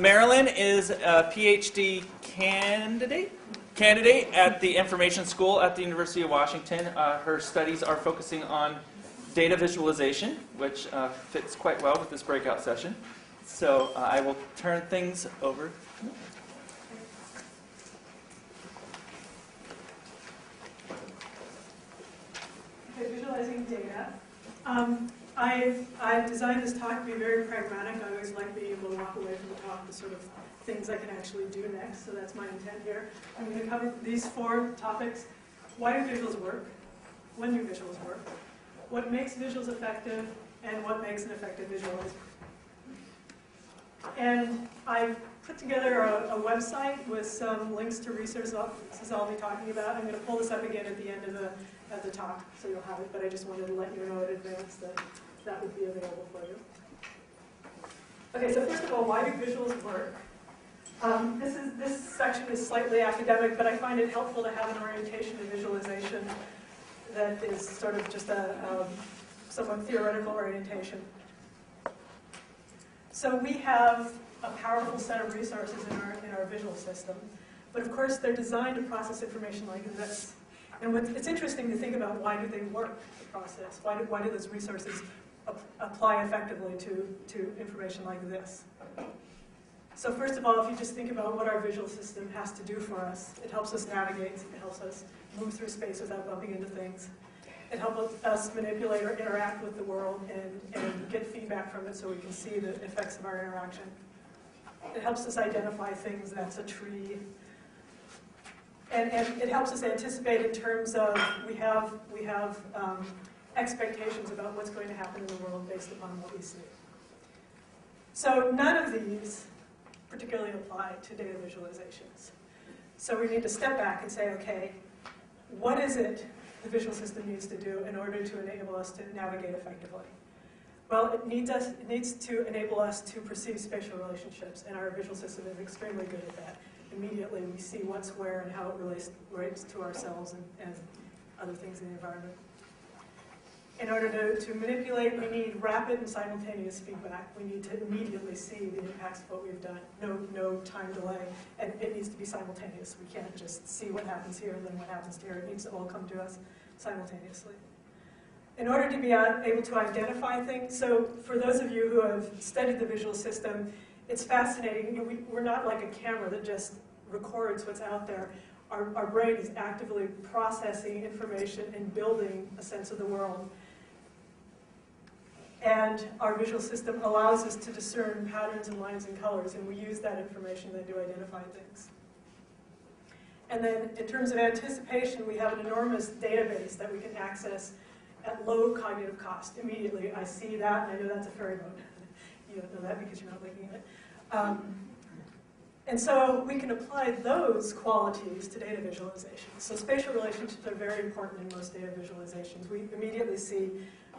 Marilyn is a PhD candidate at the Information School at the University of Washington. Her studies are focusing on data visualization, which fits quite well with this breakout session. So I will turn things over. Okay, visualizing data. I've designed this talk to be very pragmatic. I always like being able to walk away from the talk with sort of things I can actually do next, so that's my intent here. I'm going to cover these 4 topics. Why do visuals work? When do visuals work? What makes visuals effective? And what makes an effective visualizer? And I've put together a website with some links to resources I'll be talking about. I'm going to pull this up again at the end of the talk, so you'll have it, but I just wanted to let you know in advance that that would be available for you. Okay, so first of all, why do visuals work? This section is slightly academic, but I find it helpful to have an orientation to visualization that is sort of just a somewhat theoretical orientation. So we have a powerful set of resources in our visual system, but of course they're designed to process information like this. And it's interesting to think about, why do they work, the process? Why do those resources apply effectively to information like this? So first of all, if you just think about what our visual system has to do for us, it helps us navigate, it helps us move through space without bumping into things. It helps us manipulate or interact with the world and get feedback from it so we can see the effects of our interaction. It helps us identify things, that's a tree. And it helps us anticipate in terms of we have expectations about what's going to happen in the world based upon what we see. So none of these particularly apply to data visualizations. So we need to step back and say, okay, what is it the visual system needs to do in order to enable us to navigate effectively? Well, it needs to enable us to perceive spatial relationships, and our visual system is extremely good at that. Immediately we see what's where and how it relates to ourselves and other things in the environment. In order to manipulate, we need rapid and simultaneous feedback. We need to immediately see the impacts of what we've done. No time delay, and it needs to be simultaneous. We can't just see what happens here and then what happens here. It needs to all come to us simultaneously. In order to be able to identify things, so for those of you who have studied the visual system, it's fascinating. We're not like a camera that just records what's out there. Our brain is actively processing information and building a sense of the world. And our visual system allows us to discern patterns and lines and colors, and we use that information then to identify things. And then in terms of anticipation, we have an enormous database that we can access at low cognitive cost. Immediately, I see that, and I know that's a ferry boat. You don't know that because you're not looking at it. And so we can apply those qualities to data visualization. So spatial relationships are very important in most data visualizations. We immediately see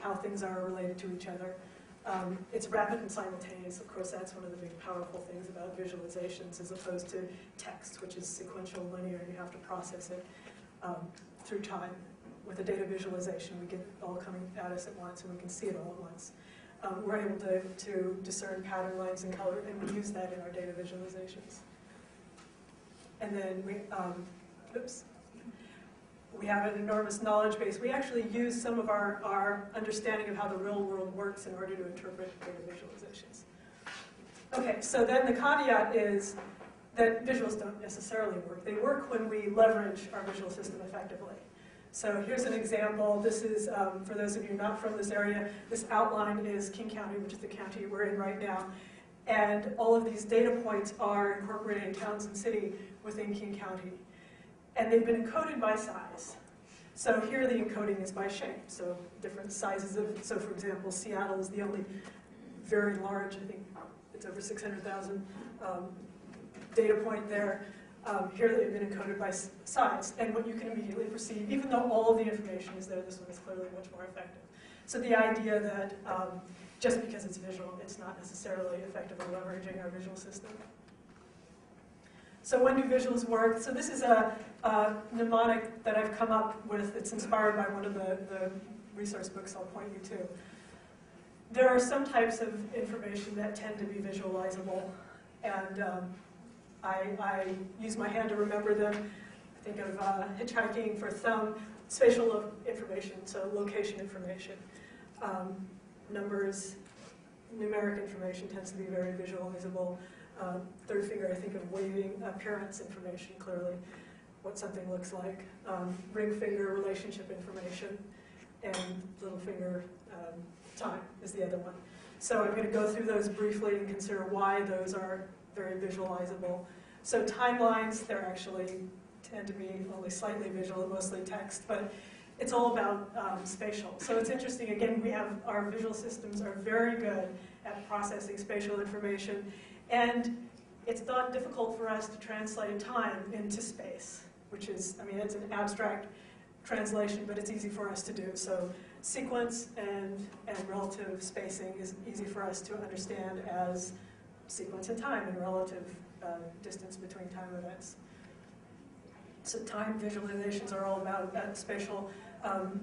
how things are related to each other. It's rapid and simultaneous. Of course, that's one of the big powerful things about visualizations as opposed to text, which is sequential, linear, and you have to process it through time. With a data visualization, we get it all coming at us at once, and we can see it all at once. We're able to discern pattern, lines, and color, and we use that in our data visualizations. And then we have an enormous knowledge base. We actually use some of our understanding of how the real world works in order to interpret data visualizations. Okay, so then the caveat is that visuals don't necessarily work. They work when we leverage our visual system effectively. So here's an example. This is, for those of you not from this area, this outline is King County, which is the county we're in right now. And all of these data points are incorporating towns and city within King County. And they've been encoded by size. So here the encoding is by shape. So different sizes of, so for example, Seattle is the only very large, I think it's over 600,000 data point there. Here they've been encoded by size, and what you can immediately perceive, even though all of the information is there, this one is clearly much more effective. So the idea that just because it's visual, it's not necessarily effective at leveraging our visual system. So when do visuals work? So this is a mnemonic that I've come up with. It's inspired by one of the resource books I'll point you to. There are some types of information that tend to be visualizable, and I use my hand to remember them. I think of hitchhiking for thumb, spatial information, so location information. Numbers, numeric information tends to be very visualizable. Third finger, I think of waving, appearance information, clearly, what something looks like. Ring finger, relationship information, and little finger, time is the other one. So I'm going to go through those briefly and consider why those are very visualizable. So timelines, they're actually tend to be only slightly visual, mostly text, but it's all about spatial. So it's interesting, again, we have our visual systems are very good at processing spatial information, and it's not difficult for us to translate time into space, which is, I mean, it's an abstract translation, but it's easy for us to do. So sequence and relative spacing is easy for us to understand as sequence and time and relative distance between time events. So time visualizations are all about spatial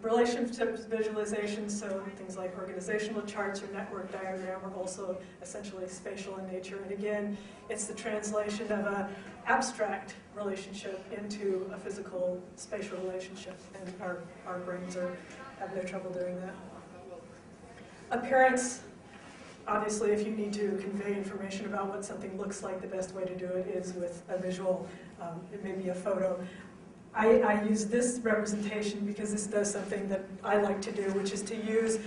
relationships visualizations, so things like organizational charts or network diagram are also essentially spatial in nature. And again, it's the translation of an abstract relationship into a physical spatial relationship, and our brains have no trouble doing that. Appearance, obviously, if you need to convey information about what something looks like, the best way to do it is with a visual, it may be a photo. I use this representation because this does something that I like to do, which is to use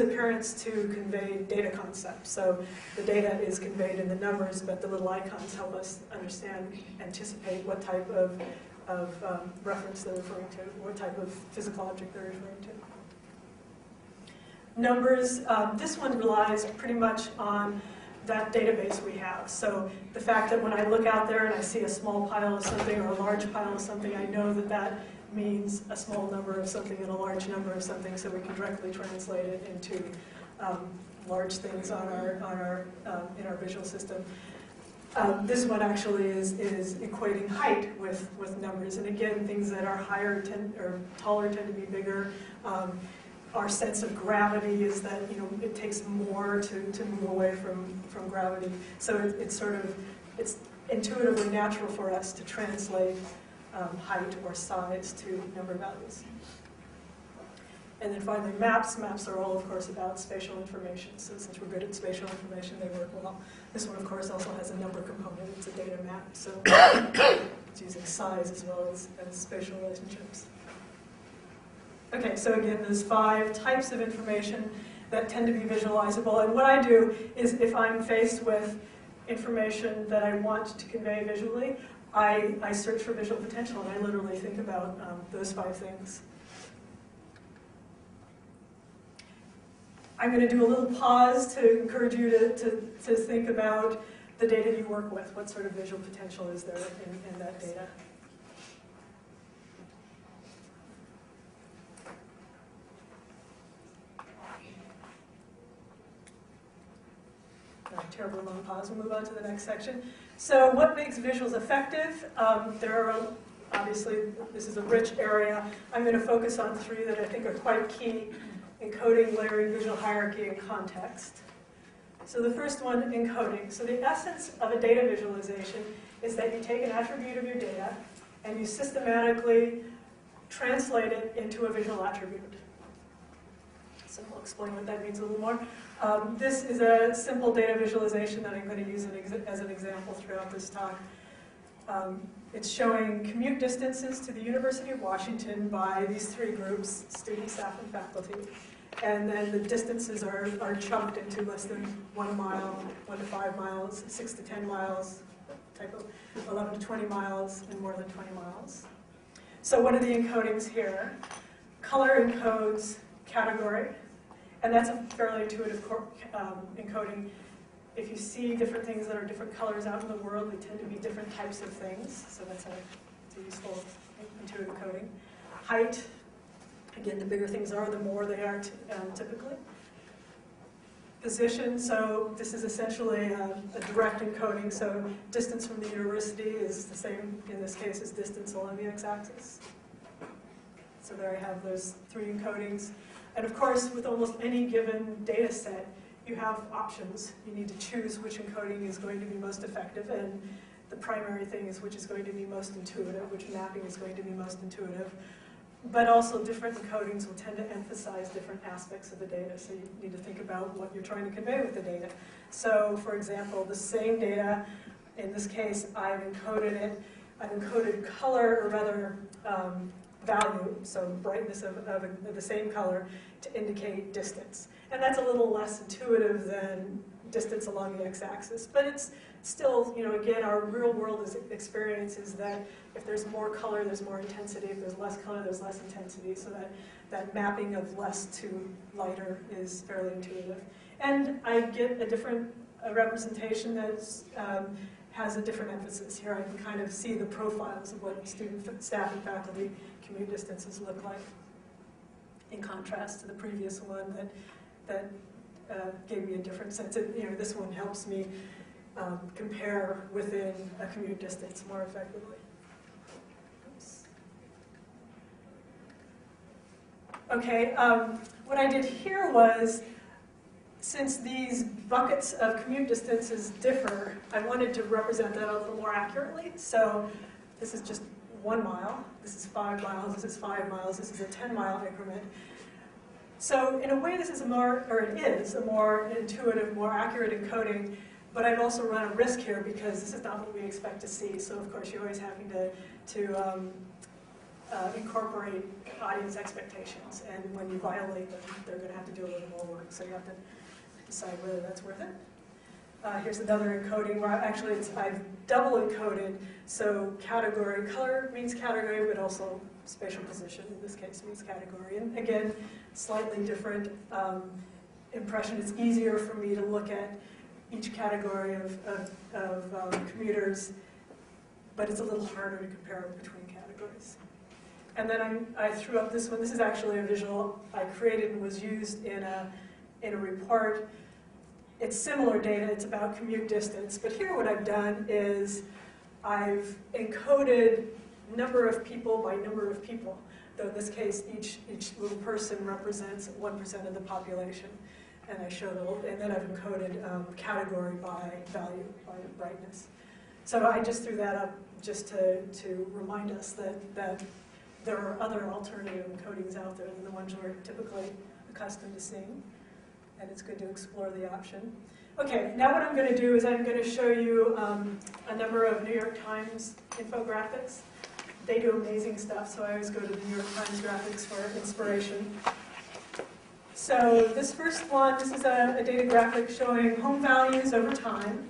appearance to convey data concepts. So the data is conveyed in the numbers, but the little icons help us understand, anticipate what type of reference they're referring to, what type of physical object they're referring to. Numbers, this one relies pretty much on that database we have. So the fact that when I look out there and I see a small pile of something or a large pile of something, I know that that means a small number of something and a large number of something, so we can directly translate it into large things on our in our visual system. This one actually is equating height with numbers, and again, things that are higher or taller tend to be bigger. Our sense of gravity is that it takes more to move away from gravity. So it's intuitively natural for us to translate height or size to number values. And then finally, maps. Maps are all, of course, about spatial information. So since we're good at spatial information, they work well. This one, of course, also has a number component. It's a data map, so it's using size as well as spatial relationships. Okay, so again, there's 5 types of information that tend to be visualizable. And what I do is if I'm faced with information that I want to convey visually, I search for visual potential, and I literally think about those 5 things. I'm going to do a little pause to encourage you to think about the data you work with. What sort of visual potential is there in that data? Terribly long pause. We'll move on to the next section. So what makes visuals effective? There are, obviously, this is a rich area. I'm going to focus on 3 that I think are quite key: encoding, layering, visual hierarchy, and context. So the first one, encoding. So the essence of a data visualization is that you take an attribute of your data and you systematically translate it into a visual attribute. So I'll explain what that means a little more. This is a simple data visualization that I'm going to use as an example throughout this talk. It's showing commute distances to the University of Washington by these 3 groups: students, staff, and faculty. And then the distances are chunked into less than 1 mile, 1 to 5 miles, 6 to 10 miles, type of 11 to 20 miles, and more than 20 miles. So what are the encodings here? Color encodes category. And that's a fairly intuitive encoding. If you see different things that are different colors out in the world, they tend to be different types of things. So that's a useful intuitive coding. Height, again, the bigger things are, the more they are typically. Position, so this is essentially a direct encoding. So distance from the university is the same, in this case, as distance along the x-axis. So there I have those 3 encodings. And of course, with almost any given data set, you have options. You need to choose which encoding is going to be most effective, and the primary thing is which is going to be most intuitive, which mapping is going to be most intuitive. But also different encodings will tend to emphasize different aspects of the data, so you need to think about what you're trying to convey with the data. So for example, the same data, in this case, I've encoded color, or rather value, so brightness of the same color, to indicate distance. And that's a little less intuitive than distance along the x-axis, but it's still, again, our real world experience is that if there's more color, there's more intensity. If there's less color, there's less intensity. So that mapping of less to lighter is fairly intuitive. And I get a different representation that has a different emphasis. Here I can kind of see the profiles of what student, staff, and faculty commute distances look like, in contrast to the previous one that gave me a different sense. This one helps me compare within a commute distance more effectively. Oops. Okay, what I did here was, since these buckets of commute distances differ, I wanted to represent that a little more accurately. So this is just 1 mile, this is 5 miles, this is 5 miles, this is a 10-mile increment. So in a way, this is a more intuitive, more accurate encoding, but I've also run a risk here because this is not what we expect to see. So of course, you're always having to incorporate audience expectations, and when you violate them, they're going to have to do a little more work. So you have to decide whether that's worth it. Here's another encoding where I've double encoded. So category, color means category, but also spatial position, in this case, means category. And again, slightly different impression. It's easier for me to look at each category of commuters, but it's a little harder to compare between categories. And then I threw up this one. This is actually a visual I created and was used in a report. It's similar data. It's about commute distance. But here what I've done is I've encoded number of people by number of people. Though in this case, each little person represents 1% of the population. And I show and then I've encoded category by value, by brightness. So I just threw that up just to remind us that there are other alternative encodings out there than the ones we're typically accustomed to seeing. And it's good to explore the option. Okay, now what I'm going to do is I'm going to show you a number of New York Times infographics. They do amazing stuff, so I always go to the New York Times graphics for inspiration. So this first one, this is a data graphic showing home values over time.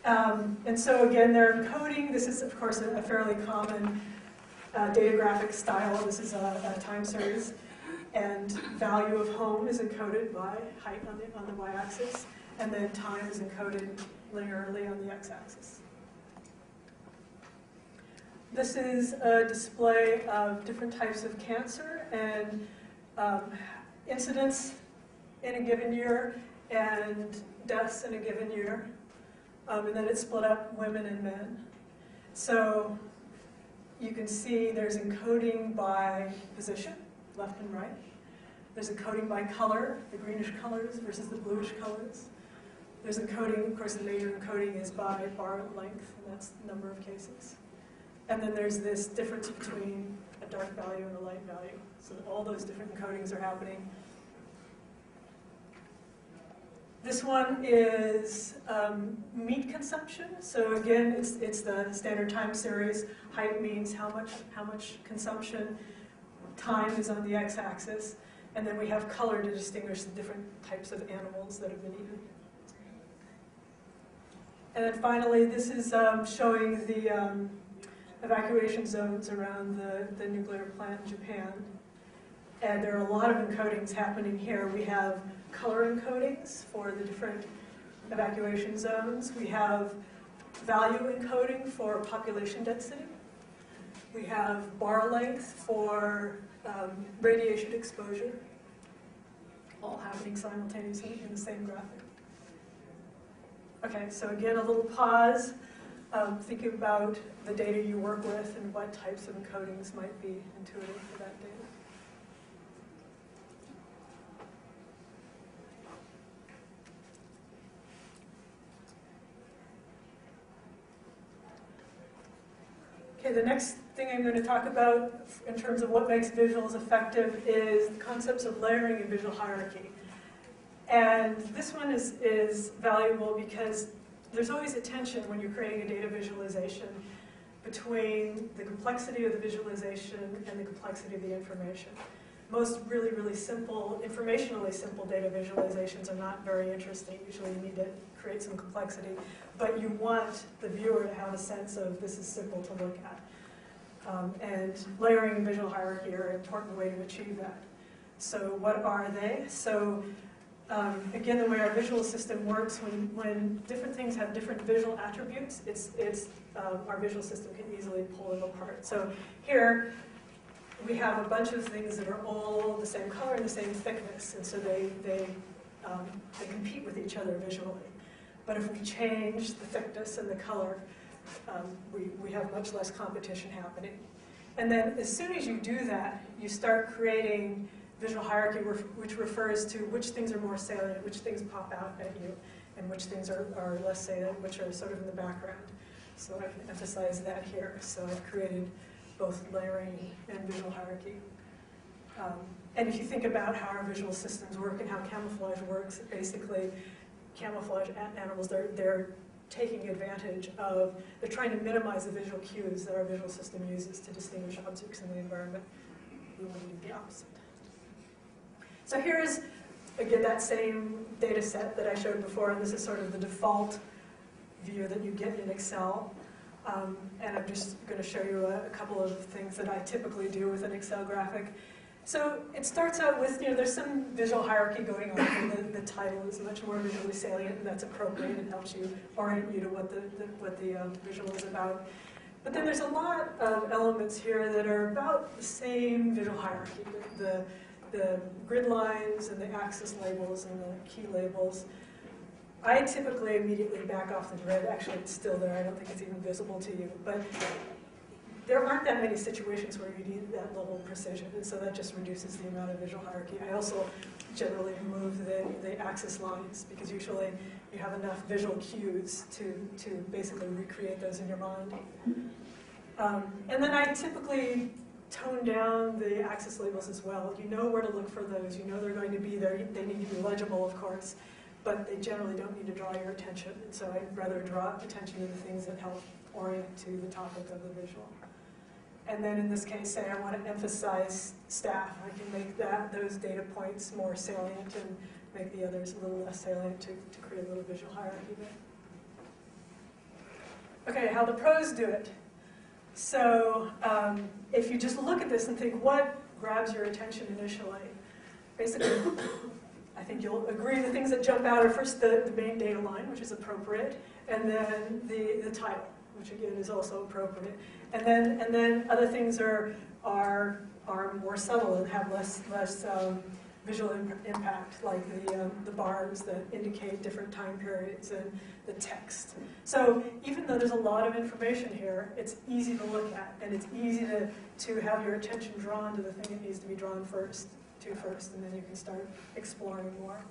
And so again, they're encoding. This is, of course, a fairly common data graphic style. This is a time series. And value of home is encoded by height on the y-axis. And then time is encoded linearly on the x-axis. This is a display of different types of cancer and incidence in a given year and deaths in a given year. And then it's split up women and men. So you can see there's encoding by position, left and right. There's encoding by color, the greenish colors versus the bluish colors. There's encoding, of course, the major encoding is by bar length, and that's the number of cases. And then there's this difference between a dark value and a light value. So all those different encodings are happening. This one is meat consumption. So again, it's the standard time series. Height means how much consumption. Time is on the x-axis. And then we have color to distinguish the different types of animals that have been eaten. And then finally, this is showing the evacuation zones around the nuclear plant in Japan. And there are a lot of encodings happening here. We have color encodings for the different evacuation zones. We have value encoding for population density. We have bar length for radiation exposure, all happening simultaneously in the same graphic. Okay, so again, a little pause. Think about the data you work with and what types of encodings might be intuitive for that data. Okay, the next thing I'm going to talk about in terms of what makes visuals effective is the concepts of layering and visual hierarchy. And this one is valuable because there's always a tension when you're creating a data visualization between the complexity of the visualization and the complexity of the information. Most really, really simple, informationally simple data visualizations are not very interesting. Usually you need to create some complexity, but you want the viewer to have a sense of this is simple to look at. And layering and visual hierarchy are an important way to achieve that. So what are they? So again, the way our visual system works, when different things have different visual attributes, our visual system can easily pull them apart. So here, we have a bunch of things that are all the same color and the same thickness, and so they compete with each other visually. But if we change the thickness and the color, we have much less competition happening. And then as soon as you do that, you start creating visual hierarchy, which refers to which things are more salient, which things pop out at you, and which things are less salient, which are sort of in the background. So I can emphasize that here. So I've created both layering and visual hierarchy. And if you think about how our visual systems work and how camouflage works, basically camouflage animals, they're taking advantage of, they're trying to minimize the visual cues that our visual system uses to distinguish objects in the environment. We want to do the opposite. So here's, again, that same data set that I showed before, and this is sort of the default view that you get in Excel. And I'm just going to show you a couple of things that I typically do with an Excel graphic. So it starts out with, there's some visual hierarchy going on. The title is much more visually salient, and that's appropriate. It helps you orient you to what the visual is about. But then there's a lot of elements here that are about the same visual hierarchy. The grid lines and the axis labels and the key labels. I typically immediately back off the grid. Actually, it's still there. I don't think it's even visible to you. But there aren't that many situations where you need that level of precision, and so that just reduces the amount of visual hierarchy. I also generally remove the axis lines, because usually you have enough visual cues to basically recreate those in your mind. And then I typically tone down the axis labels as well. You know where to look for those. You know they're going to be there. They need to be legible, of course, but they generally don't need to draw your attention. And so I'd rather draw attention to the things that help orient to the topic of the visual. And then in this case, say I want to emphasize staff. I can make those data points more salient and make the others a little less salient to create a little visual hierarchy there. Okay, how the pros do it. So if you just look at this and think, what grabs your attention initially? Basically, I think you'll agree the things that jump out are first the main data line, which is appropriate, and then the title, which again is also appropriate. And then other things are more subtle and have less visual impact, like the bars that indicate different time periods and the text. So even though there's a lot of information here, it's easy to look at, and it's easy to have your attention drawn to the thing that needs to be drawn first, and then you can start exploring more.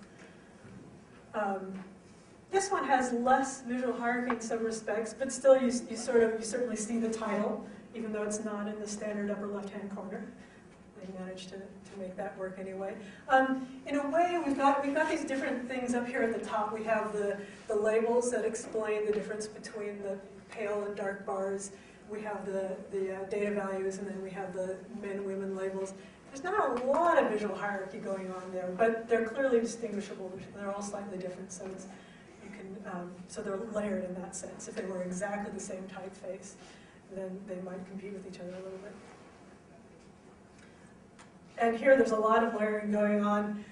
This one has less visual hierarchy in some respects, but still you certainly see the title, even though it's not in the standard upper left-hand corner. They managed to make that work anyway. In a way, we've got these different things up here at the top. We have the labels that explain the difference between the pale and dark bars. We have the data values, and then we have the men-women labels. There's not a lot of visual hierarchy going on there, but they're clearly distinguishable. They're all slightly different, so so they're layered in that sense. If they were exactly the same typeface, then they might compete with each other a little bit. And here there's a lot of layering going on.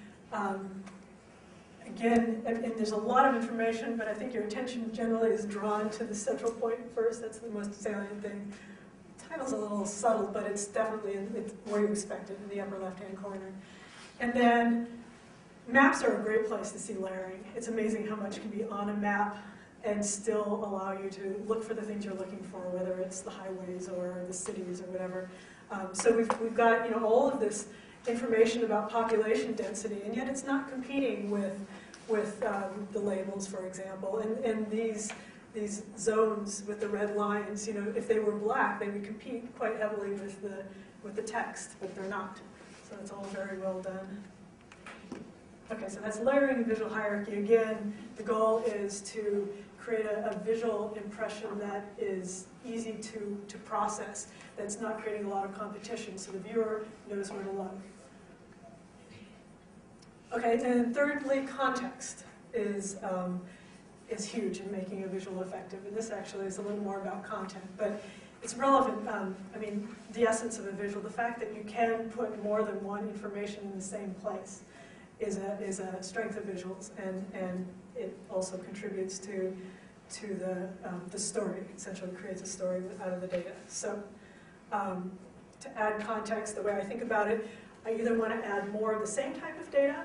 Again, and there's a lot of information, but I think your attention generally is drawn to the central point first. That's the most salient thing. The title's a little subtle, but it's definitely where you expect it, in the upper left-hand corner. And then maps are a great place to see layering. It's amazing how much can be on a map and still allow you to look for the things you're looking for, whether it's the highways or the cities or whatever. So we've got all of this information about population density, and yet it's not competing with the labels, for example. And these these zones with the red lines, you know, if they were black, they would compete quite heavily with the text, but they're not. So it's all very well done. Okay, so that's layering and visual hierarchy. Again, the goal is to create a visual impression that is easy to process, that's not creating a lot of competition, so the viewer knows where to look. Okay, and thirdly, context is huge in making a visual effective, and this actually is a little more about content, but it's relevant. I mean, the essence of a visual, the fact that you can put more than one information in the same place is a strength of visuals, and it also contributes to the story. Essentially creates a story out of the data. So to add context, the way I think about it, I either want to add more of the same type of data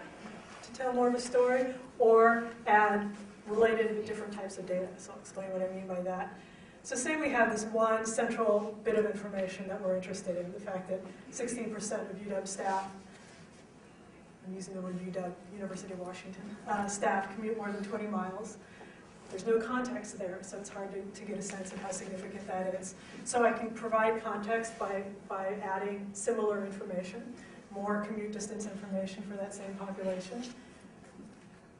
to tell more of a story, or add related but different types of data. So I'll explain what I mean by that. So say we have this one central bit of information that we're interested in, the fact that 16% of UW staff, I'm using the word UW, University of Washington, staff commute more than 20 miles. There's no context there, so it's hard to get a sense of how significant that is. So I can provide context by adding similar information, more commute distance information for that same population.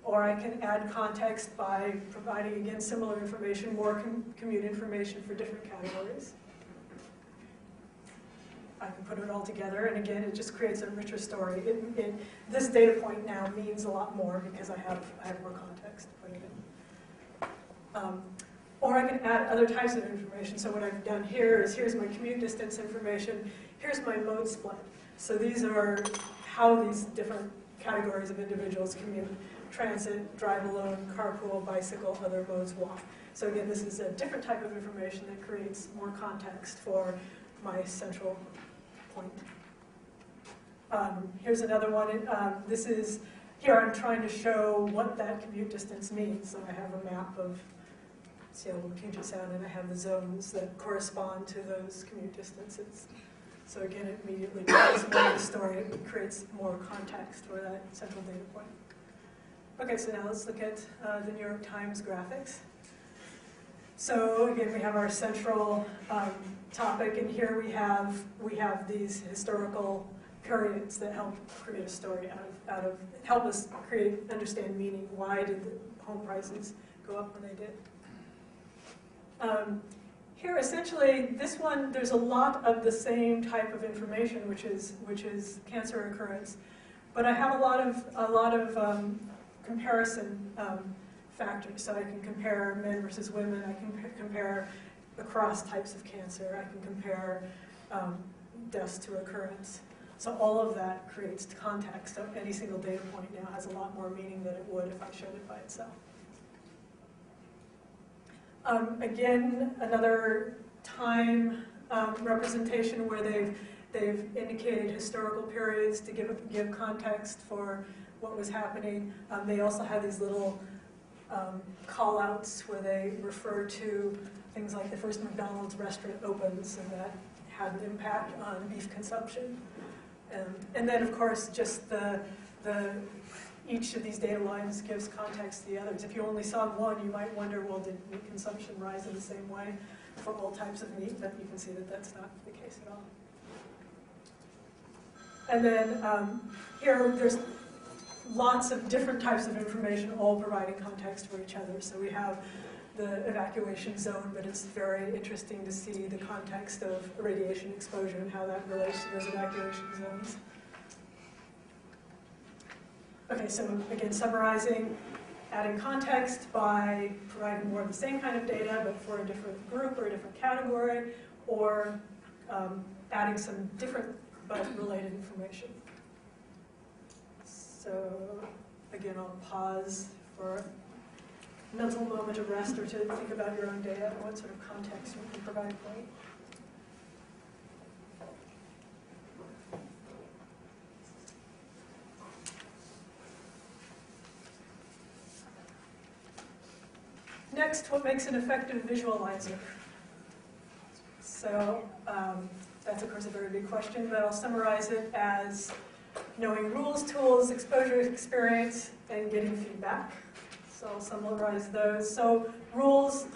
Or I can add context by providing, again, similar information, more commute information for different categories. I can put it all together, and again, it just creates a richer story. This data point now means a lot more because I have more context to put it in. Or I can add other types of information. So what I've done here is, here's my commute distance information, here's my mode split. So these are how these different categories of individuals commute: transit, drive alone, carpool, bicycle, other modes, walk. So again, this is a different type of information that creates more context for my central point. Here's another one. Here I'm trying to show what that commute distance means. So I have a map of Seattle and Puget Sound, and I have the zones that correspond to those commute distances. So again, it immediately creates more of the story. It creates more context for that central data point. Okay, so now let's look at the New York Times graphics. So again, we have our central topic, and here we have these historical periods that help create a story help us understand meaning. Why did the home prices go up when they did? Here, essentially, this one, there's a lot of the same type of information, which is cancer occurrence, but I have a lot of comparison factors. So I can compare men versus women. I can compare across types of cancer. I can compare deaths to occurrence. So all of that creates context. So any single data point now has a lot more meaning than it would if I showed it by itself. Again, another time representation where they've indicated historical periods to give context for what was happening. They also have these little call-outs where they refer to things like the first McDonald's restaurant opens, and that had an impact on beef consumption. And then, of course, just each of these data lines gives context to the others. If you only saw one, you might wonder, well, did meat consumption rise in the same way for all types of meat? But you can see that that's not the case at all. And then here, there's lots of different types of information, all providing context for each other. So we have the evacuation zone, but it's very interesting to see the context of radiation exposure and how that relates to those evacuation zones. Okay, so again, summarizing, adding context by providing more of the same kind of data, but for a different group or a different category, or adding some different but related information. So again, I'll pause for a mental moment of rest, or to think about your own data and what sort of context you can provide for it. Next, what makes an effective visualizer? So that's, of course, a very big question, but I'll summarize it as knowing rules, tools, exposure, experience, and getting feedback. So I'll summarize those. So rules,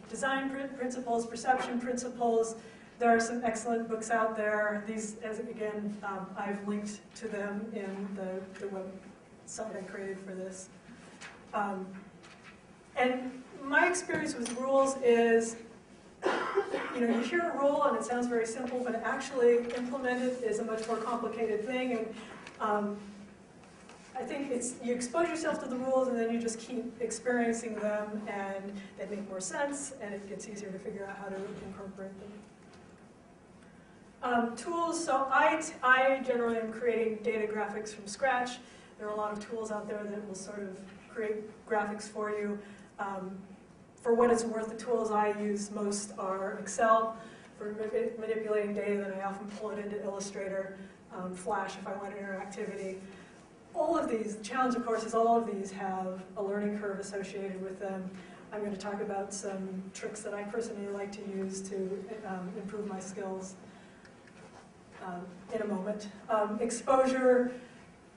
design principles, perception principles. There are some excellent books out there. These, again, I've linked to them in the website I created for this. And my experience with rules is, you hear a rule and it sounds very simple, but actually implemented is a much more complicated thing. And I think you expose yourself to the rules and then you just keep experiencing them and they make more sense and it gets easier to figure out how to incorporate them. Tools, so I generally am creating data graphics from scratch. There are a lot of tools out there that will sort of create graphics for you. For what it's worth, the tools I use most are Excel for manipulating data, then I often pull it into Illustrator, Flash if I want interactivity. All of these, the challenge of course is all of these have a learning curve associated with them. I'm going to talk about some tricks that I personally like to use to improve my skills in a moment. Exposure,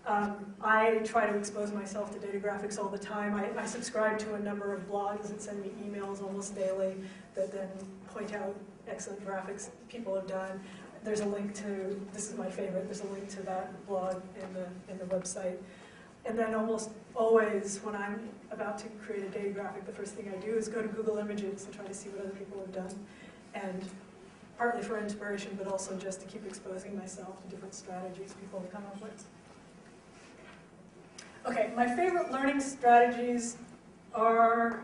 I try to expose myself to data graphics all the time. I subscribe to a number of blogs that send me emails almost daily that then point out excellent graphics people have done. There's a link to, this is my favorite, there's a link to that blog in the website. And then almost always when I'm about to create a data graphic, the first thing I do is go to Google Images and try to see what other people have done. And partly for inspiration, but also just to keep exposing myself to different strategies people have come up with. Okay, my favorite learning strategies are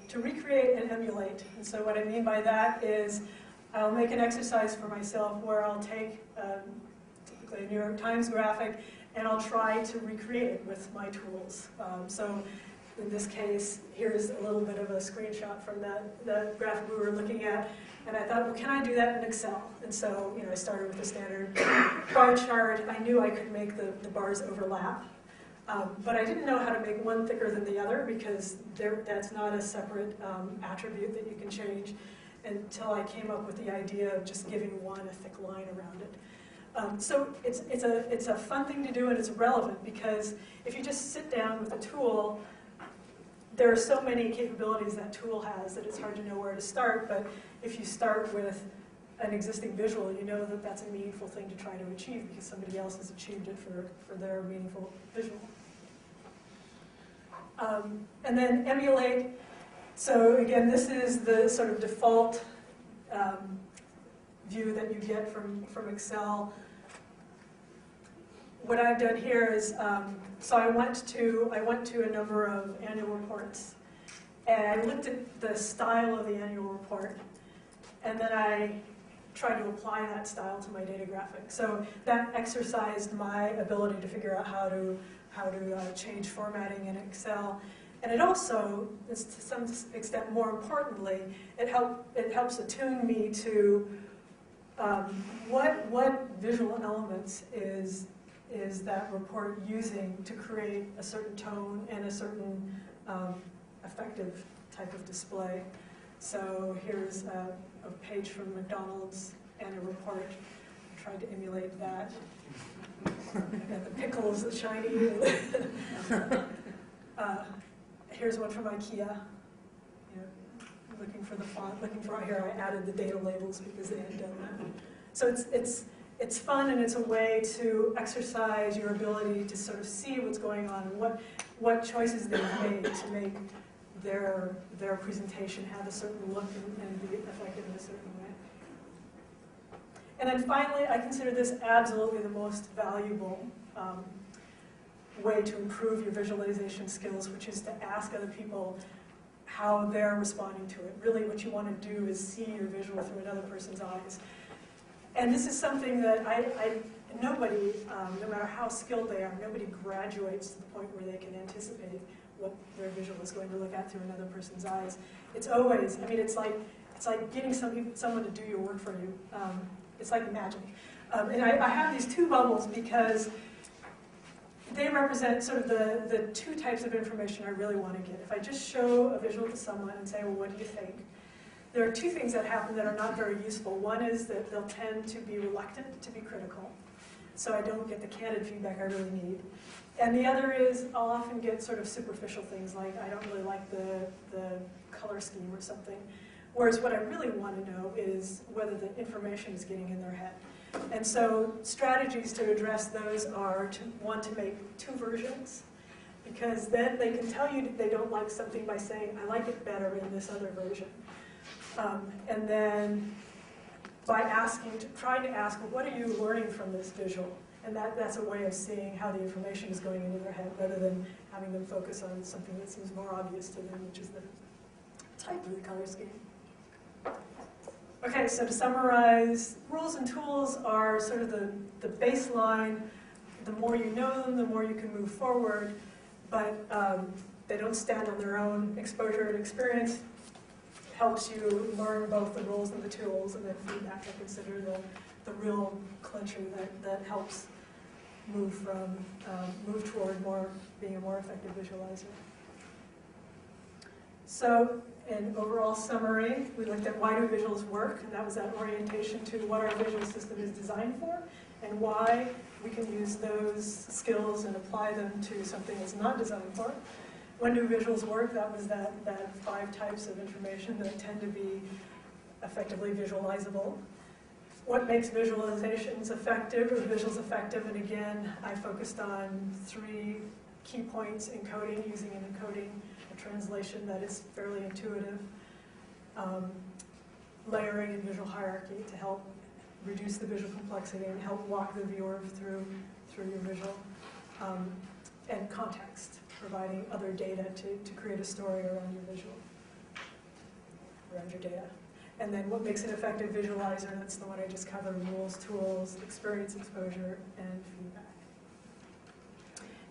to recreate and emulate. And so what I mean by that is I'll make an exercise for myself where I'll take typically a New York Times graphic and I'll try to recreate it with my tools. So in this case, here's a little bit of a screenshot from the graphic we were looking at. And I thought, well, can I do that in Excel? And so I started with the standard bar chart. I knew I could make the bars overlap. But I didn't know how to make one thicker than the other because that's not a separate attribute that you can change until I came up with the idea of just giving one a thick line around it. So it's a fun thing to do and it's relevant because if you just sit down with a tool, there are so many capabilities that tool has that it's hard to know where to start, but if you start with an existing visual, you know that that's a meaningful thing to try to achieve because somebody else has achieved it for their meaningful visual. And then emulate. So again, this is the sort of default view that you get from Excel. What I've done here is, so I went to a number of annual reports, and I looked at the style of the annual report, and then I tried to apply that style to my data graphic. So that exercised my ability to figure out how to change formatting in Excel. And it also, to some extent more importantly, it helps attune me to what visual elements is that report using to create a certain tone and a certain effective type of display. So here's a page from McDonald's annual report. I tried to emulate that. And the pickles, the shiny. Here's one from IKEA. Looking for the font, here I added the data labels because they had done that. So it's fun and it's a way to exercise your ability to sort of see what's going on and what choices they've made to make their presentation have a certain look and be effective in a certain way. And then finally, I consider this absolutely the most valuable way to improve your visualization skills, which is to ask other people how they're responding to it. Really what you want to do is see your visual through another person's eyes. And this is something that nobody, no matter how skilled they are, nobody graduates to the point where they can anticipate what their visual is going to look at through another person's eyes. It's always, it's like getting someone to do your work for you. It's like magic. And I have these two bubbles because they represent sort of the two types of information I really want to get. If I just show a visual to someone and say, well, what do you think? There are two things that happen that are not very useful. One is that they'll tend to be reluctant to be critical, so I don't get the candid feedback I really need. And the other is I'll often get sort of superficial things like I don't really like the color scheme or something. Whereas what I really want to know is whether the information is getting in their head. And so strategies to address those are to make two versions, because then they can tell you they don't like something by saying, I like it better in this other version. And then by trying to ask, well, what are you learning from this visual? And that's a way of seeing how the information is going into their head, rather than having them focus on something that seems more obvious to them, which is the type of the color scheme. Okay, so to summarize, rules and tools are sort of the baseline. The more you know them, the more you can move forward, but they don't stand on their own. Exposure and experience helps you learn both the rules and the tools, and then feedback I consider the real clincher that helps move toward being a more effective visualizer. So, in overall summary, we looked at why do visuals work, and that was that orientation to what our visual system is designed for, and why we can use those skills and apply them to something that's not designed for. When do visuals work? That was that 5 types of information that tend to be effectively visualizable. What makes visualizations effective, or visuals effective? And again, I focused on 3 key points: encoding, using an encoding, a translation that is fairly intuitive, layering and visual hierarchy to help reduce the visual complexity and help walk the viewer through your visual, and context, providing other data to create a story around your visual, around your data. And then what makes an effective visualizer, that's the one I just covered: rules, tools, experience, exposure, and feedback.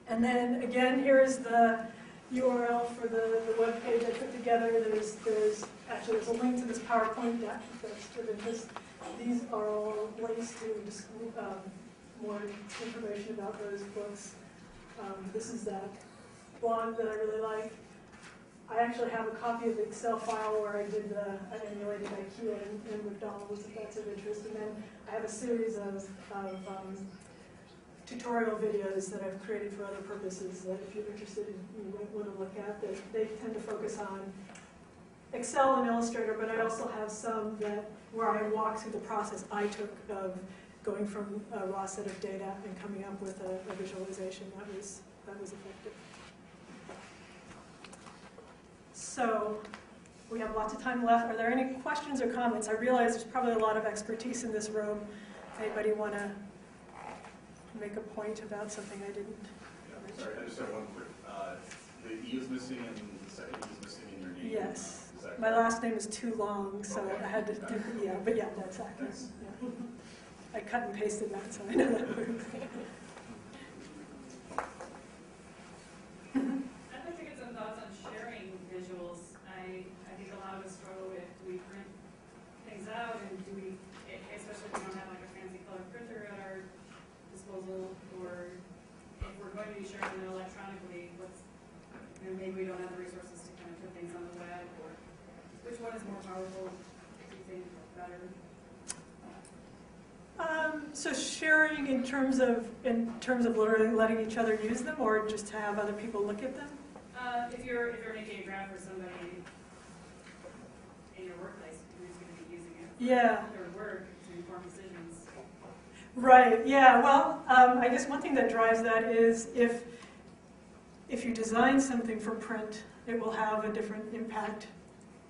And then again, here's the URL for the web page I put together. There's a link to this PowerPoint deck that's of interest. These are all links to just, more information about those books. This is that blog that I really like. I actually have a copy of the Excel file where I emulated IKEA and McDonald's, if that's of interest. And then I have a series of tutorial videos that I've created for other purposes that if you're interested in, you might want to look at. They tend to focus on Excel and Illustrator, but I also have some where I walk through the process I took of going from a raw set of data and coming up with a visualization that was effective. So we have lots of time left. Are there any questions or comments? I realize there's probably a lot of expertise in this room. Anybody want to make a point about something I didn't? Yeah, sorry, I just have one quick. The E is missing and the second E is missing in your name. Yes. My last name is too long, so okay. I had to do, yeah, but yeah, that's accurate. Yeah. I cut and pasted that, so I know that works. I'd like to get some thoughts on sharing visuals. I think a lot of us struggle with, do we print things out, and do we, especially if we don't have like a fancy color printer at our disposal, or if we're going to be sharing them electronically, maybe we don't have the resources to kind of put things on the web, or which one is more powerful, do you think, better? So sharing in terms of literally letting each other use them, or just to have other people look at them? If you're making a graph for somebody in your workplace who's going to be using it for their work to inform decisions. Right. Yeah. Well, I guess one thing that drives that is if you design something for print, it will have a different impact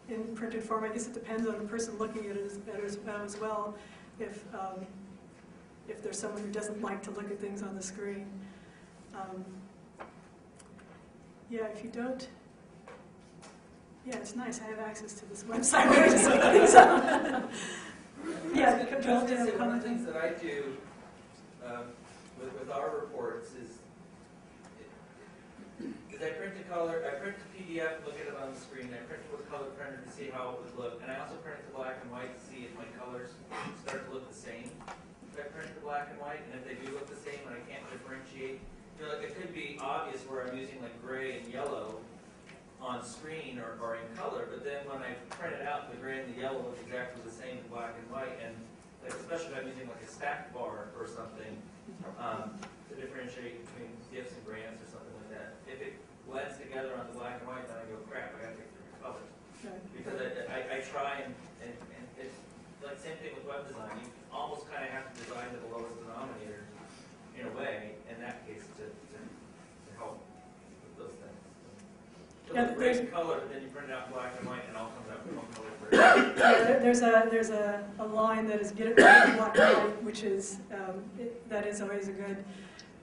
in printed form. I guess it depends on the person looking at it as well. If there's someone who doesn't like to look at things on the screen. Yeah, if you don't, yeah, it's nice. I have access to this website where I just put things on. Yeah, one of the things that I do with our reports is I print the PDF, look at it on the screen. I print it with color printer to see how it would look, and I also print it to black and white to see if my colors start to look the same. If I print it to black and white, and if they do look the same, and I can't differentiate, like it could be obvious where I'm using like gray and yellow on screen or in color, but then when I print it out, the gray and the yellow look exactly the same in black and white, and like especially if I'm using like a stack bar or something, to differentiate between gifts and grants or something like that. If it blends together on the black and white, then I go, crap, I gotta take different colors. Right. Because I try and it's like same thing with web design. You almost kind of have to design to the lowest denominator in a way, in that case, to help with those things. So Yeah, the gray color, then you print it out in black and white, and all comes out in one color. Yeah, there's a line that is get it right in black and white, which is that is always a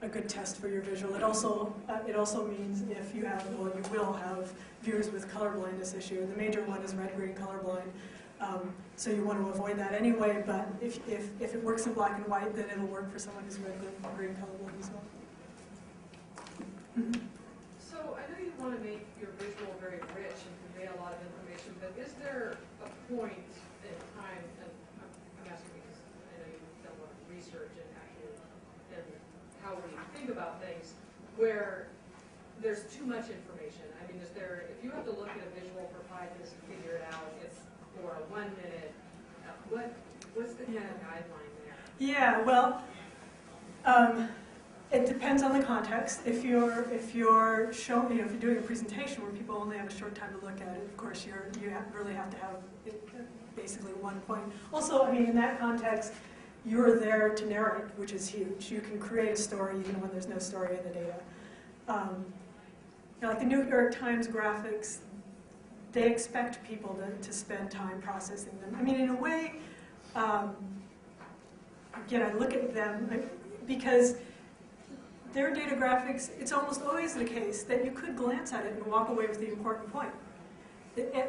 good test for your visual. It also means if you have, well, you will have viewers with color blindness issue. The major one is red-green colorblind. So you want to avoid that anyway, but if it works in black and white, then it'll work for someone who's red-green colorblind as well. Mm-hmm. So I know you want to make your visual very rich and convey a lot of information, but is there a point in time, and I'm asking because I know you've done a lot of research and actually in how we think about things, where there's too much information? I mean, if you have to look at a visual for 5 minutes to figure it out, it's for a 1 minute, what's the kind of guideline there? Yeah, well, it depends on the context. If you're showing, if you're doing a presentation where people only have a short time to look at it, of course you really have to have basically one point. Also, I mean, in that context, you're there to narrate, which is huge. You can create a story even when there's no story in the data. Like the New York Times graphics, they expect people to spend time processing them. I mean, in a way, again, I look at them because their data graphics, it's almost always the case that you could glance at it and walk away with the important point.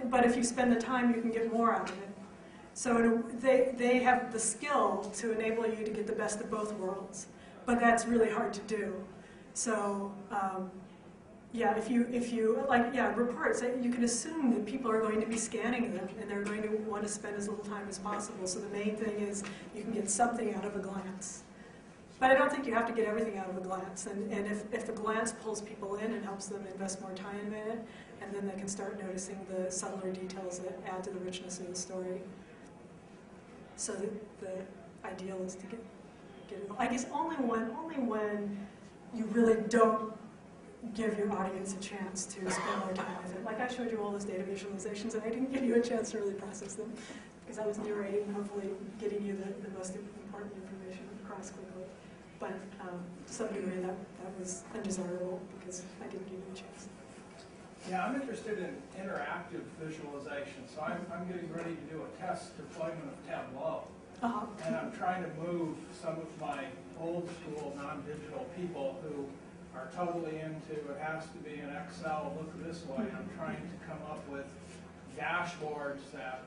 But if you spend the time, you can get more out of it. So they have the skill to enable you to get the best of both worlds. But that's really hard to do. So yeah, if you like, yeah, reports, you can assume that people are going to be scanning them and they're going to want to spend as little time as possible. So the main thing is you can get something out of a glance. But I don't think you have to get everything out of a glance. And if the glance pulls people in and helps them invest more time in it, and then they can start noticing the subtler details that add to the richness of the story. So the ideal is to get it. I guess only when you really don't give your audience a chance to spend more time with it. Like I showed you all those data visualizations, and I didn't give you a chance to really process them because I was narrating and hopefully getting you the most important information across quickly. But to some degree, that was undesirable because I didn't give you a chance. Yeah, I'm interested in interactive visualization. So I'm getting ready to do a test deployment of Tableau. And I'm trying to move some of my old school non-digital people who are totally into it has to be in Excel, look this way. I'm trying to come up with dashboards that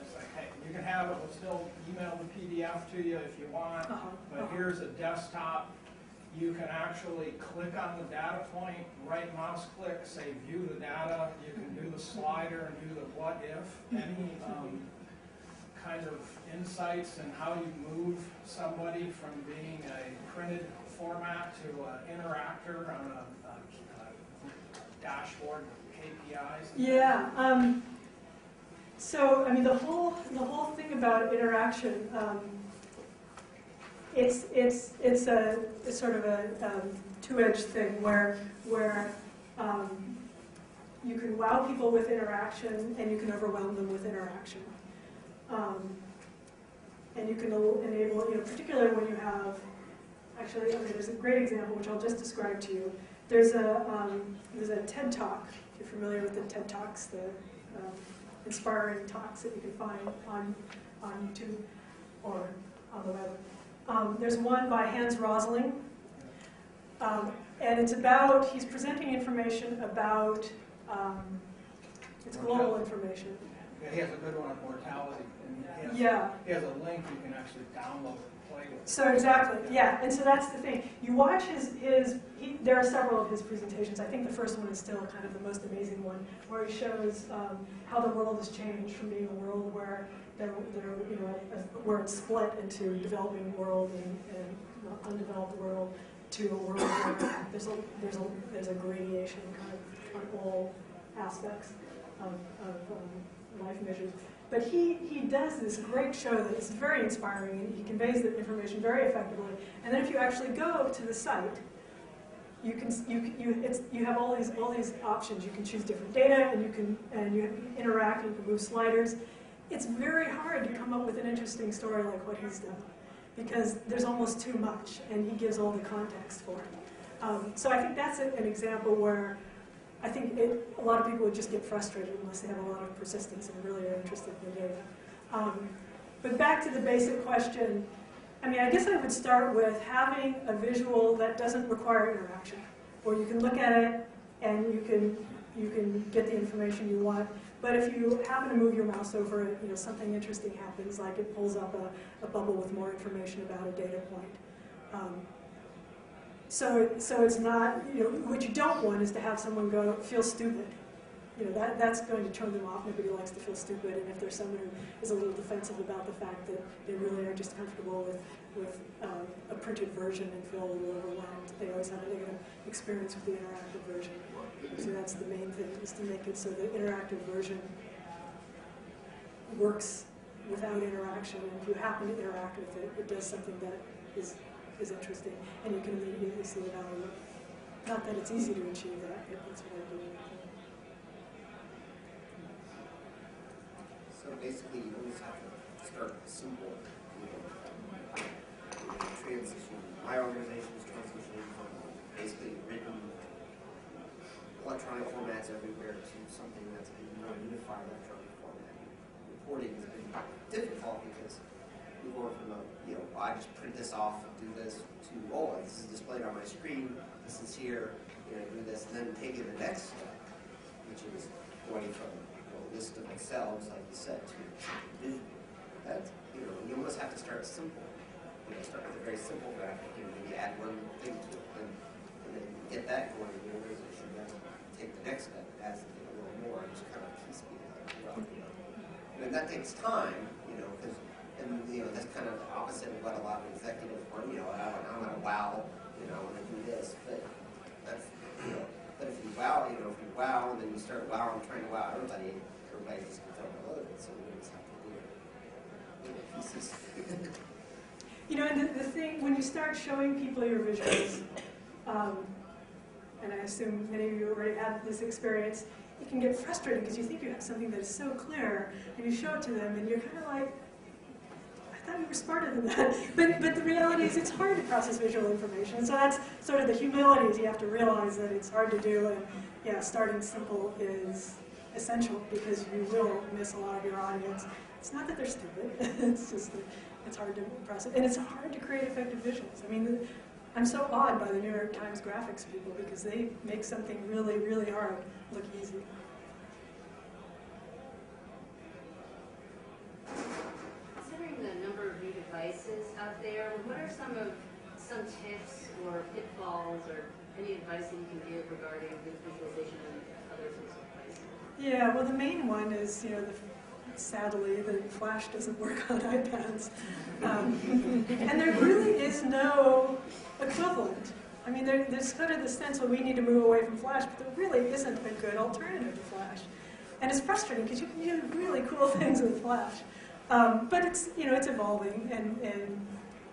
it's like, hey, you can have it, we'll still email the PDF to you if you want, but here's a desktop. You can actually click on the data point, right mouse click, say view the data. You can do the slider and do the what if. Any kind of insights in how you move somebody from being a printed format to an interactor on a dashboard with KPIs. Yeah. So I mean, the whole thing about interaction. It's sort of a two-edged thing where you can wow people with interaction and you can overwhelm them with interaction. And you can enable, particularly when you have, actually, there's a great example which I'll just describe to you. There's a TED Talk, if you're familiar with the TED Talks, the inspiring talks that you can find on YouTube or on the web. There's one by Hans Rosling, and it's about, he's presenting information about, it's global information. Yeah, he has a good one on mortality. And he has a link you can actually download and play with. So exactly, yeah, and so that's the thing. You watch there are several of his presentations. I think the first one is still kind of the most amazing one, where he shows how the world has changed from being a world where where it's split into developing world and undeveloped world to a world where there's a gradation kind of on all aspects of life measures. But he does this great show that is very inspiring, and he conveys the information very effectively. And then if you actually go to the site, you have all these options. You can choose different data, and you can interact. You can move sliders. It's very hard to come up with an interesting story like what he's done, because there's almost too much, and he gives all the context for it. So I think that's an example where I think a lot of people would just get frustrated unless they have a lot of persistence and really are interested in the data. But back to the basic question, I mean, I guess I would start with having a visual that doesn't require interaction, where you can look at it and you can get the information you want. But if you happen to move your mouse over it, you know, something interesting happens, like it pulls up a bubble with more information about a data point. So it's not, you know, what you don't want is to have someone feel stupid. You know, that's going to turn them off. Nobody likes to feel stupid, and if there's someone who is a little defensive about the fact that they really are just comfortable with a printed version and feel a little overwhelmed, they always have a negative experience with the interactive version. So that's the main thing, is to make it so the interactive version works without interaction, and if you happen to interact with it, it does something that is interesting, and you can immediately see the value. Not that it's easy to achieve that, but that's what I do. So basically, you always have to start simple. Transition. My organization is transitioning from basically written electronic formats everywhere to something that's a more unified electronic format. Reporting has been difficult because we're going from I just print this off and do this to, this is displayed on my screen, this is here, do this, and then taking the next step, which is going from a list of Excels, like you said, to vision. That's, you almost have to start simple. Start with a very simple graphic, and maybe add one thing to it, and then get that going in the organization, then take the next step, adds a little more, and just kind of piecemeal it as well. And that takes time, because that's kind of the opposite of what a lot of executives want. I'm going to wow, I want to do this, but that's, but if you wow, and then you start wowing, trying to wow everybody just gets overloaded. So we just have to do little pieces. And the thing, when you start showing people your visuals, and I assume many of you already have this experience, it can get frustrating because you think you have something that is so clear, and you show it to them, and you're kind of like, I thought you were smarter than that. But the reality is it's hard to process visual information. So that's sort of the humility, is you have to realize that it's hard to do, and yeah, starting simple is essential because you will miss a lot of your audience. It's not that they're stupid, it's just that it's hard to process, and it's hard to create effective visuals. I mean, I'm so awed by the New York Times graphics people because they make something really, really hard look easy. Considering the number of new devices out there, what are some tips or pitfalls or any advice that you can give regarding visualization and other sorts of devices? Yeah, well, the main one is, sadly, the Flash doesn't work on iPads. And there really is no equivalent. I mean, there's kind of the sense that we need to move away from Flash, but there really isn't a good alternative to Flash. And it's frustrating because you can do really cool things with Flash. But it's, it's evolving, and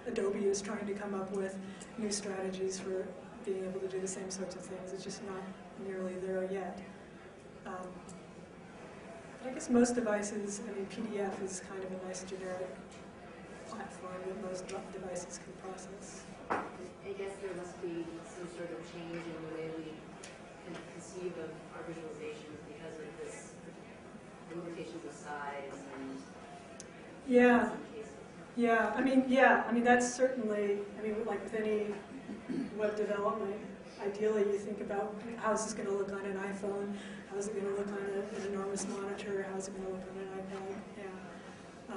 Adobe is trying to come up with new strategies for being able to do the same sorts of things. It's just not nearly there yet. But I guess most devices, PDF is kind of a nice generic platform that most devices can process. I guess there must be some sort of change in the way we can conceive of our visualizations because of this limitations of size and yeah. some cases. Yeah, I mean that's certainly, like with any web development, ideally you think about how's this going to look on an iPhone, how's it going to look on an enormous monitor, how's it going to look on an iPad. Yeah. I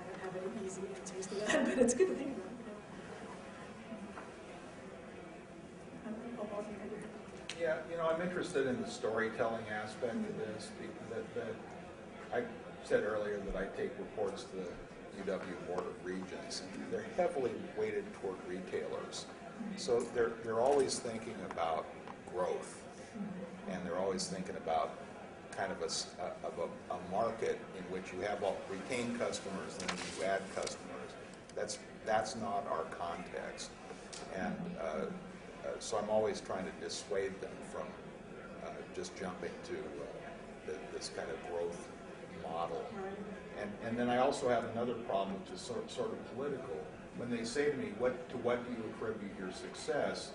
don't have any easy answers to that, but it's good to think about. Yeah, I'm interested in the storytelling aspect of this. That I said earlier that I take reports to the UW Board of Regents, and they're heavily weighted toward retailers. So they're always thinking about growth, and they're always thinking about kind of a market in which you have all retained customers and then you add customers. That's not our context, and so I'm always trying to dissuade them from just jumping to this kind of growth model. And then I also have another problem, which is sort of political. When they say to me, to what do you attribute your success?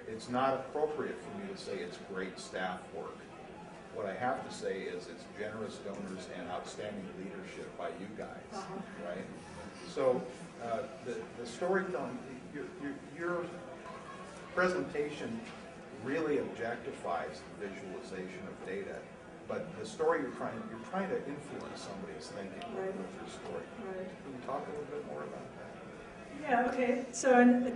It's not appropriate for me to say it's great staff work. What I have to say is it's generous donors and outstanding leadership by you guys, right? So the storytelling, your presentation really objectifies the visualization of data, but the story you're trying to influence somebody's thinking with your story. Right. Can you talk a little bit more about that? Yeah, okay. So and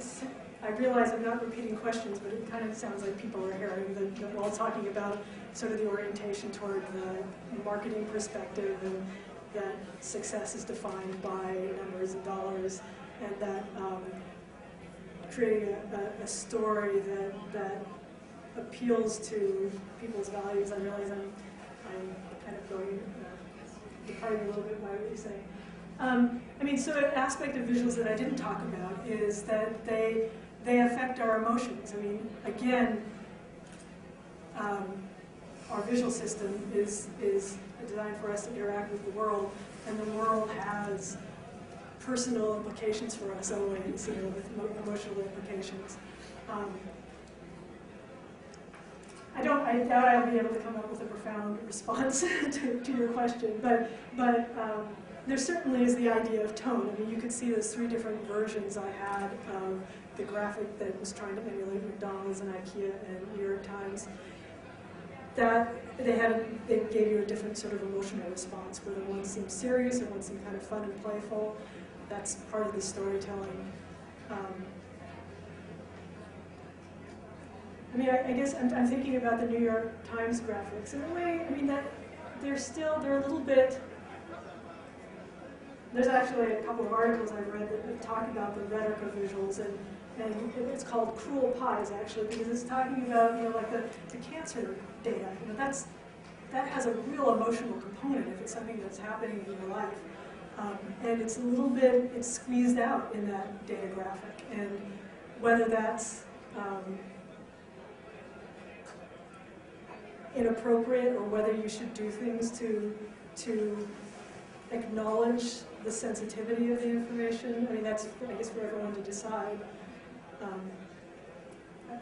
I realize I'm not repeating questions, but it kind of sounds like people are hearing that we're all talking about sort of the orientation toward the marketing perspective, and that success is defined by numbers of dollars, and that creating a story that appeals to people's values. I realize I'm kind of going departing a little bit by what you're saying. I mean, so an aspect of visuals that I didn't talk about is that they affect our emotions. I mean, again, our visual system is designed for us to interact with the world, and the world has personal implications for us always, with emotional implications. I doubt I'll be able to come up with a profound response to your question, but there certainly is the idea of tone. I mean, you could see those 3 different versions I had of the graphic that was trying to emulate McDonald's and IKEA and New York Times. That they gave you a different sort of emotional response, whether one seemed serious or one seemed kind of fun and playful. That's part of the storytelling. I mean, I guess I'm thinking about the New York Times graphics. In a way, I mean, that they're a little bit. There's actually a couple of articles I've read that talk about the rhetoric of visuals, and it's called Cruel Pies, actually, because it's talking about, like the cancer data. That has a real emotional component if it's something that's happening in your life. And it's a little bit, it's squeezed out in that data graphic. And whether that's inappropriate or whether you should do things to acknowledge the sensitivity of the information, I mean, that's, I guess, for everyone to decide.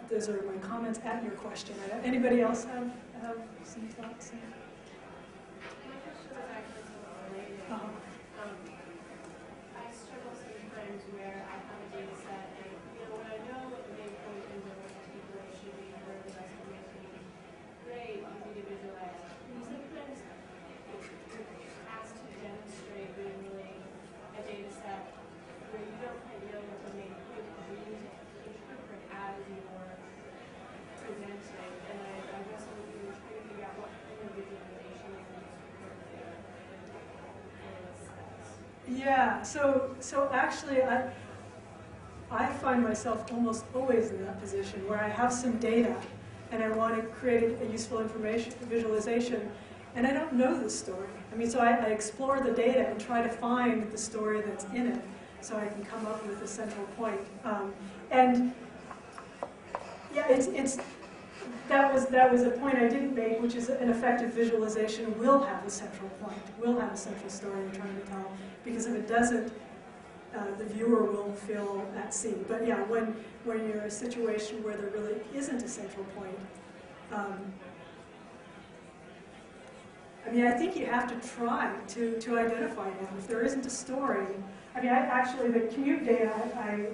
Those are my comments at your question. Anybody else have some thoughts? My question was actually somewhat related. I struggle sometimes where I have a data set and, when I know what the main point is or what the takeaway should be or the best information is, great, easy to visualize. And sometimes you're asked to demonstrate visually a data set where you don't quite know what the main point is. You need to interpret as you're presenting. And I guess I'm trying to figure out what kind of visualization is appropriate. Yeah, so actually I find myself almost always in that position where I have some data and I want to create a useful information visualization, and I don't know the story. I mean, so I explore the data and try to find the story that's in it so I can come up with a central point. And yeah, that was a point I didn't make, which is an effective visualization will have a central point, will have a central story you're trying to tell, because if it doesn't, the viewer will feel at sea. But yeah, when you're in a situation where there really isn't a central point, I mean, I think you have to try to identify that. If there isn't a story, I mean, actually the commute data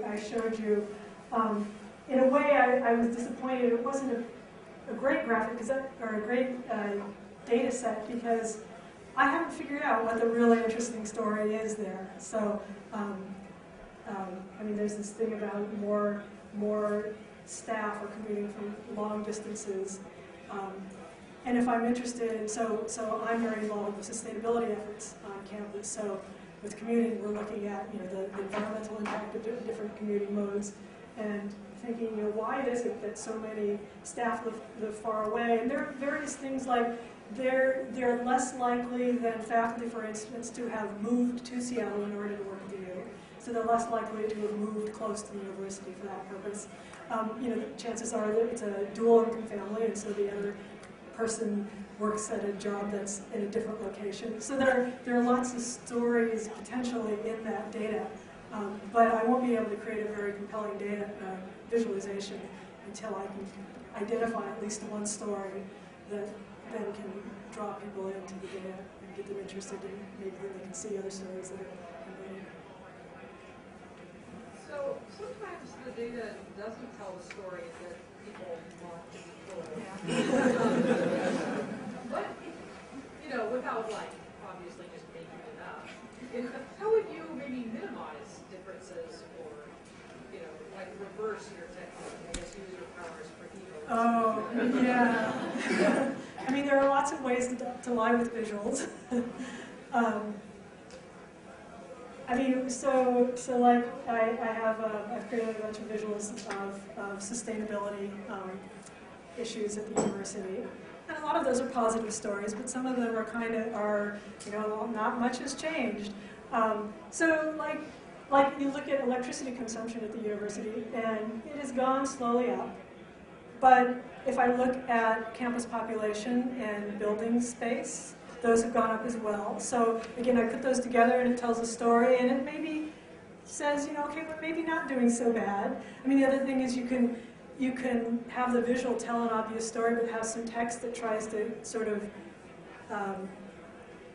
I showed you, in a way I was disappointed it wasn't a great graphic, or a great data set, because I haven't figured out what the really interesting story is there. So, I mean, there's this thing about more staff are commuting from long distances. And if I'm interested, so I'm very involved with sustainability efforts on campus. So with commuting, we're looking at the environmental impact of different commuting modes, and thinking, why is it that so many staff live far away? And there are various things like they're less likely than faculty, for instance, to have moved to Seattle in order to work at the U. So they're less likely to have moved close to the university for that purpose. The chances are that it's a dual income family, and so the other person works at a job that's in a different location. So there are lots of stories potentially in that data, but I won't be able to create a very compelling data visualization until I can identify at least one story that then can draw people into the data and get them interested in maybe they can see other stories that are related. So sometimes the data doesn't tell the story that people want to be told. But, without obviously just making it up, how would you maybe minimize differences or, reverse your technique? I guess use your powers for evil. Oh, yeah. I mean, there are lots of ways to lie with visuals. I've created a bunch of visuals of sustainability issues at the university. And a lot of those are positive stories, but some of them are not much has changed. Like you look at electricity consumption at the university, and it has gone slowly up. But if I look at campus population and building space, those have gone up as well. So again, I put those together and it tells a story, and it maybe says, okay, we're maybe not doing so bad. I mean, the other thing is you can have the visual tell an obvious story, but have some text that tries to sort of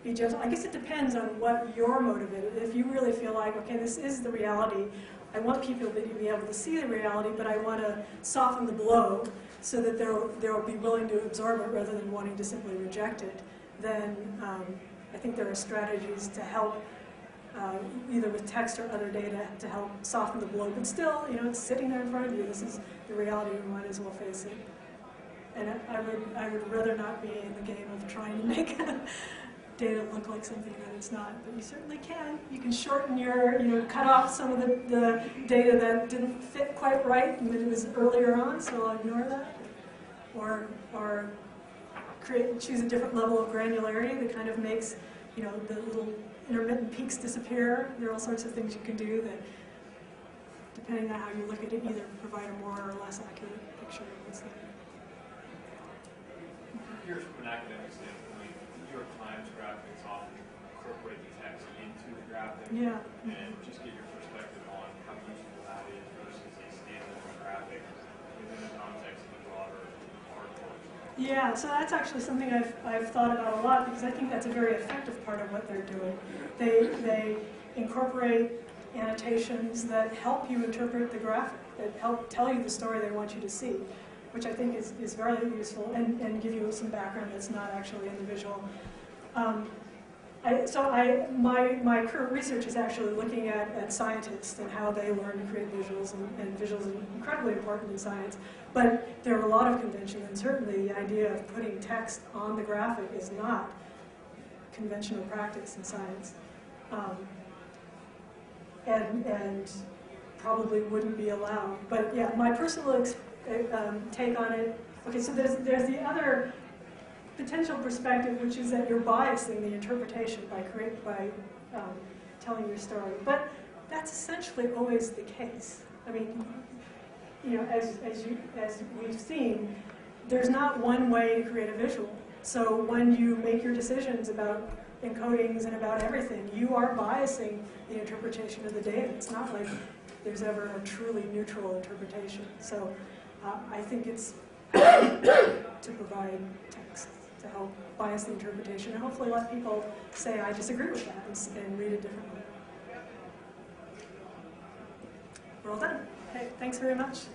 be gentle. I guess it depends on what you're motivated. If you really feel like, okay, this is the reality, I want people to be able to see the reality, but I want to soften the blow so that they'll be willing to absorb it rather than wanting to simply reject it, then I think there are strategies to help, either with text or other data, to help soften the blow. But still, it's sitting there in front of you. This is the reality. We might as well face it. And I would rather not be in the game of trying to make data look like something that it's not. But you certainly can. You can shorten cut off some of the data that didn't fit quite right and it was earlier on, so I'll ignore that. Or choose a different level of granularity that kind of makes, the little intermittent peaks disappear. There are all sorts of things you can do that, depending on how you look at it, either provide a more or less accurate picture of what's there. Here's from an academic standpoint, New York Times graphics often incorporate the text into the graphic. Yeah. And just get your perspective on how useful that is versus a standalone graphic within the context of a broader article. Yeah, so that's actually something I've thought about a lot, because I think that's a very effective part of what they're doing. They incorporate annotations that help you interpret the graphic, that help tell you the story they want you to see, which I think is very useful, and give you some background that's not actually in the visual. My current research is actually looking at scientists and how they learn to create visuals, and visuals are incredibly important in science. But there are a lot of conventions, and certainly the idea of putting text on the graphic is not conventional practice in science. And probably wouldn't be allowed. But yeah, my personal take on it, okay, so there's the other potential perspective, which is that you're biasing the interpretation by telling your story. But that's essentially always the case. I mean, as we've seen, there's not one way to create a visual. So when you make your decisions about encodings and about everything, you are biasing the interpretation of the data. It's not like there's ever a truly neutral interpretation. So I think it's to provide text to help bias the interpretation and hopefully let people say, I disagree with that, and read it differently. We're all done. Okay, thanks very much.